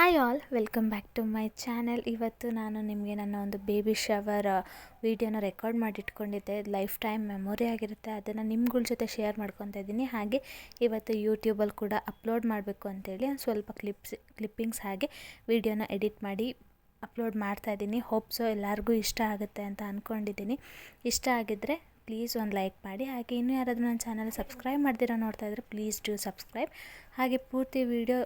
Hi all, welcome back to my channel. ಇವತ್ತು ನಾನು ನಿಮಗೆ ನನ್ನ ಒಂದು ಬೇಬಿ ಶವರ್ ವೀಡಿಯೋನ ರೆಕಾರ್ಡ್ ಮಾಡಿಟ್ಕೊಂಡಿದ್ದೆ. ಲೈಫ್ ಟೈಮ್ ಮೆಮೊರಿ ಆಗಿರುತ್ತೆ. ಅದನ್ನು ನಿಮ್ಗಳ ಜೊತೆ ಶೇರ್ ಮಾಡ್ಕೊತಾ ಇದ್ದೀನಿ. ಹಾಗೆ ಇವತ್ತು ಯೂಟ್ಯೂಬಲ್ಲಿ ಕೂಡ ಅಪ್ಲೋಡ್ ಮಾಡಬೇಕು ಅಂತೇಳಿ ಸ್ವಲ್ಪ ಕ್ಲಿಪ್ಪಿಂಗ್ಸ್ ಹಾಗೆ ವೀಡಿಯೋನ ಎಡಿಟ್ ಮಾಡಿ ಅಪ್ಲೋಡ್ ಮಾಡ್ತಾಯಿದ್ದೀನಿ. ಹೋಪ್ಸೋ ಎಲ್ಲರಿಗೂ ಇಷ್ಟ ಆಗುತ್ತೆ ಅಂತ ಅಂದ್ಕೊಂಡಿದ್ದೀನಿ. ಇಷ್ಟ ಆಗಿದ್ದರೆ ಪ್ಲೀಸ್ ಒಂದು ಲೈಕ್ ಮಾಡಿ. ಹಾಗೆ ಇನ್ನೂ ಯಾರಾದರೂ ನನ್ನ ಚಾನಲ್ ಸಬ್ಸ್ಕ್ರೈಬ್ ಮಾಡ್ದಿರೋ ನೋಡ್ತಾ ಇದ್ದರೆ ಪ್ಲೀಸ್ ಡೂ ಸಬ್ಸ್ಕ್ರೈಬ್. ಹಾಗೆ ಪೂರ್ತಿ ವೀಡಿಯೋ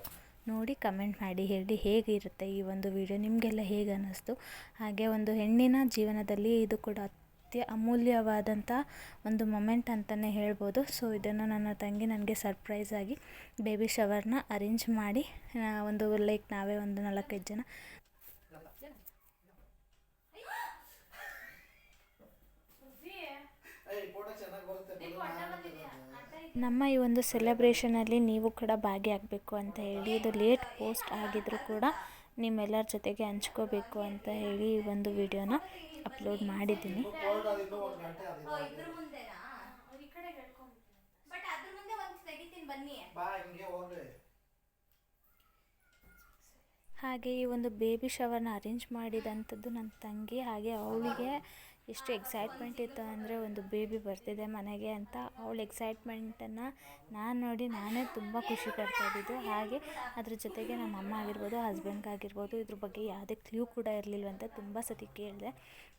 ನೋಡಿ ಕಮೆಂಟ್ ಮಾಡಿ ಹೇಳಿ ಹೇಗಿರುತ್ತೆ ಈ ಒಂದು ವಿಡಿಯೋ, ನಿಮಗೆಲ್ಲ ಹೇಗೆ ಅನ್ನಿಸ್ತು. ಹಾಗೆ ಒಂದು ಹೆಣ್ಣಿನ ಜೀವನದಲ್ಲಿ ಇದು ಕೂಡ ಅಮೂಲ್ಯವಾದಂಥ ಒಂದು ಮೊಮೆಂಟ್ ಅಂತಲೇ ಹೇಳ್ಬೋದು. ಸೊ ಇದನ್ನು ನನ್ನ ತಂಗಿ ನನಗೆ ಸರ್ಪ್ರೈಸ್ ಆಗಿ ಬೇಬಿ ಶವರ್ನ ಅರೇಂಜ್ ಮಾಡಿ ಒಂದು ನಾವೇ ಒಂದು 4-5 ಜನ ನಮ್ಮ ಈ ಒಂದು ಸೆಲೆಬ್ರೇಷನಲ್ಲಿ ನೀವು ಕೂಡ ಭಾಗಿಯಾಗಬೇಕು ಅಂತ ಹೇಳಿ, ಇದು ಲೇಟ್ ಪೋಸ್ಟ್ ಆಗಿದ್ದರೂ ಕೂಡ ನಿಮ್ಮೆಲ್ಲರ ಜೊತೆಗೆ ಹಂಚ್ಕೋಬೇಕು ಅಂತ ಹೇಳಿ ಈ ಒಂದು ವಿಡಿಯೋನ ಅಪ್ಲೋಡ್ ಮಾಡಿದ್ದೀನಿ. ಹಾಗೆ ಈ ಒಂದು ಬೇಬಿ ಶವರ್ನ ಅರೇಂಜ್ ಮಾಡಿದಂಥದ್ದು ನನ್ನ ತಂಗಿ. ಹಾಗೆ ಅವಳಿಗೆ ಎಷ್ಟು ಎಕ್ಸೈಟ್ಮೆಂಟ್ ಇತ್ತು ಅಂದರೆ ಒಂದು ಬೇಬಿ ಬರ್ತಿದೆ ಮನೆಗೆ ಅಂತ. ಅವಳ ಎಕ್ಸೈಟ್ಮೆಂಟನ್ನು ನಾನು ನೋಡಿ ನಾನೇ ತುಂಬ ಖುಷಿ ಪಡ್ತಾಯಿದ್ದು. ಹಾಗೆ ಅದ್ರ ಜೊತೆಗೆ ನಮ್ಮ ಅಮ್ಮ ಆಗಿರ್ಬೋದು, ಹಸ್ಬೆಂಡ್ಗಾಗಿರ್ಬೋದು ಇದ್ರ ಬಗ್ಗೆ ಯಾವುದೇ ಕ್ಲೂ ಕೂಡ ಇರಲಿಲ್ವಂತೆ. ತುಂಬ ಸತಿ ಕೇಳಿದೆ.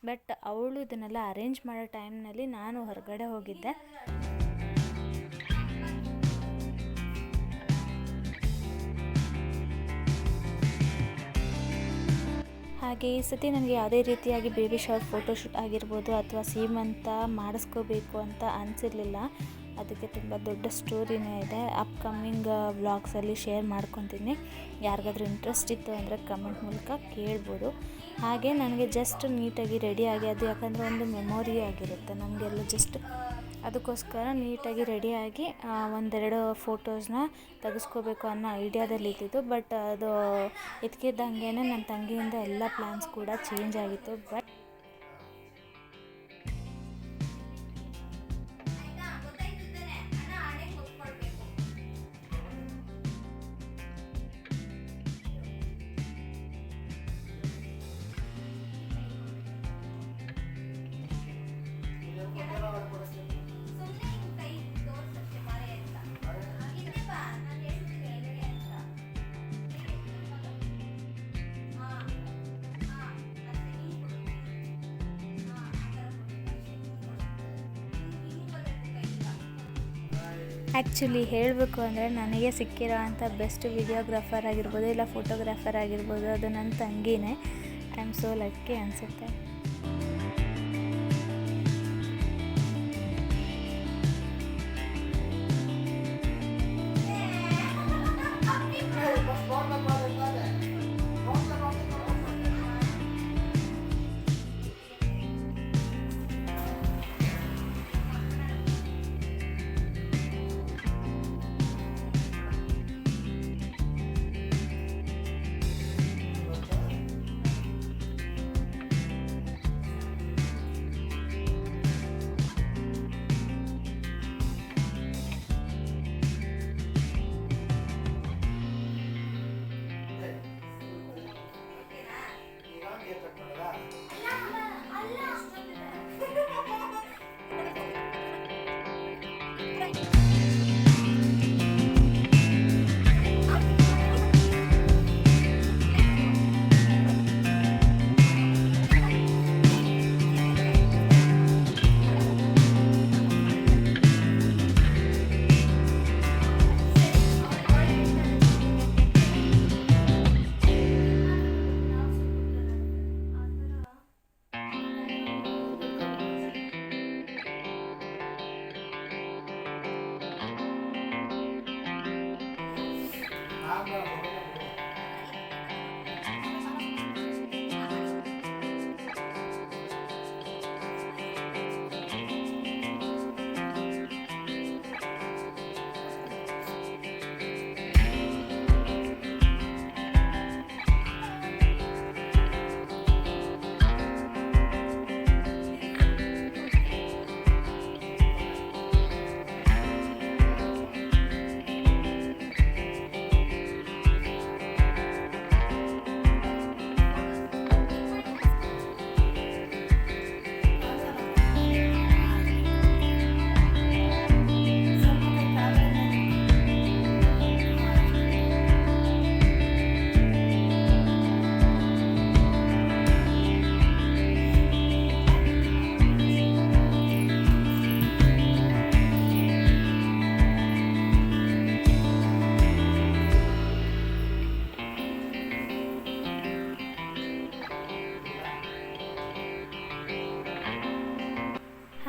ಬಟ್ ಅವಳು ಇದನ್ನೆಲ್ಲ ಅರೇಂಜ್ ಮಾಡೋ ಟೈಮ್ನಲ್ಲಿ ನಾನು ಹೊರಗಡೆ ಹೋಗಿದ್ದೆ. ಹಾಗೆ ಈ ಸತಿ ನನಗೆ ಯಾವುದೇ ರೀತಿಯಾಗಿ ಬೇಬಿ ಶವರ್ ಫೋಟೋಶೂಟ್ ಆಗಿರ್ಬೋದು ಅಥವಾ ಸೀಮಂತ ಮಾಡಿಸ್ಕೋಬೇಕು ಅಂತ ಅನಿಸಿರಲಿಲ್ಲ. ಅದಕ್ಕೆ ತುಂಬ ದೊಡ್ಡ ಸ್ಟೋರಿನೇ ಇದೆ. ಅಪ್ಕಮಿಂಗ್ ವ್ಲಾಗ್ಸಲ್ಲಿ ಶೇರ್ ಮಾಡ್ಕೊತೀನಿ. ಯಾರಿಗಾದ್ರೂ ಇಂಟ್ರೆಸ್ಟ್ ಇತ್ತು ಅಂದರೆ ಕಮೆಂಟ್ ಮೂಲಕ ಕೇಳ್ಬೋದು. ಹಾಗೆ ನನಗೆ ಜಸ್ಟ್ ನೀಟಾಗಿ ರೆಡಿಯಾಗಿ, ಅದು ಯಾಕಂದರೆ ಒಂದು ಮೆಮೊರಿ ಆಗಿರುತ್ತೆ ನಮಗೆಲ್ಲ, ಜಸ್ಟ್ ಅದಕ್ಕೋಸ್ಕರ ನೀಟಾಗಿ ರೆಡಿಯಾಗಿ ಒಂದೆರಡು ಫೋಟೋಸ್ನ ತೆಗೆಸ್ಕೋಬೇಕು ಅನ್ನೋ ಐಡಿಯಾದಲ್ಲಿ ಇದ್ದಿದ್ದು. ಬಟ್ ಅದು ಇದ್ಕಿದ್ದಂಗೆ ನನ್ನ ತಂಗಿಯಿಂದ ಎಲ್ಲ ಪ್ಲ್ಯಾನ್ಸ್ ಕೂಡ ಚೇಂಜ್ ಆಗಿತ್ತು. ಬಟ್ ಆ್ಯಕ್ಚುಲಿ ಹೇಳಬೇಕು ಅಂದರೆ ನನಗೆ ಸಿಕ್ಕಿರೋ ಅಂಥ ಬೆಸ್ಟ್ ವಿಡಿಯೋಗ್ರಾಫರ್ ಆಗಿರ್ಬೋದು ಇಲ್ಲ ಫೋಟೋಗ್ರಾಫರ್ ಆಗಿರ್ಬೋದು ಅದು ನನ್ನ ತಂಗಿನೇ. ಐ ಆಮ್ ಸೋ ಲಕ್ಕಿ ಅನಿಸುತ್ತೆ.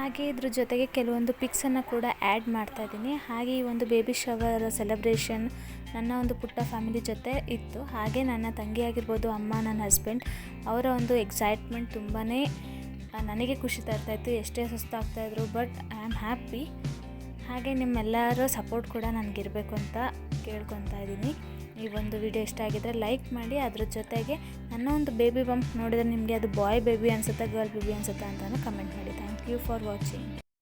ಹಾಗೆ ಇದ್ರ ಜೊತೆಗೆ ಕೆಲವೊಂದು ಪಿಕ್ಸನ್ನು ಕೂಡ ಆ್ಯಡ್ ಮಾಡ್ತಾಯಿದ್ದೀನಿ. ಹಾಗೆ ಈ ಒಂದು ಬೇಬಿ ಶವರ್ ಸೆಲೆಬ್ರೇಷನ್ ನನ್ನ ಒಂದು ಪುಟ್ಟ ಫ್ಯಾಮಿಲಿ ಜೊತೆ ಇತ್ತು. ಹಾಗೆ ನನ್ನ ತಂಗಿ ಆಗಿರ್ಬೋದು, ಅಮ್ಮ, ನನ್ನ ಹಸ್ಬೆಂಡ್ ಅವರ ಒಂದು ಎಕ್ಸೈಟ್ಮೆಂಟ್ ತುಂಬಾ ನನಗೆ ಖುಷಿ ತರ್ತಾಯಿತ್ತು. ಎಷ್ಟೇ ಸುಸ್ತಾಗ್ತಾಯಿದ್ರು, ಬಟ್ ಐ ಆಮ್ ಹ್ಯಾಪಿ. ಹಾಗೆ ನಿಮ್ಮೆಲ್ಲರ ಸಪೋರ್ಟ್ ಕೂಡ ನನಗಿರಬೇಕು ಅಂತ ಕೇಳ್ಕೊತಾ ಇದ್ದೀನಿ. ಈ ಒಂದು ವಿಡಿಯೋ ಇಷ್ಟ ಆಗಿದ್ದರೆ ಲೈಕ್ ಮಾಡಿ. ಅದ್ರ ಜೊತೆಗೆ ನನ್ನ ಒಂದು ಬೇಬಿ ಬಂಪ್ ನೋಡಿದರೆ ನಿಮಗೆ ಅದು ಬಾಯ್ ಬೇಬಿ ಅನಿಸುತ್ತಾ ಗರ್ಲ್ ಬೇಬಿ ಅನಿಸುತ್ತಾ ಅಂತಲೂ ಕಮೆಂಟ್ ಮಾಡಿ. Thank you for watching.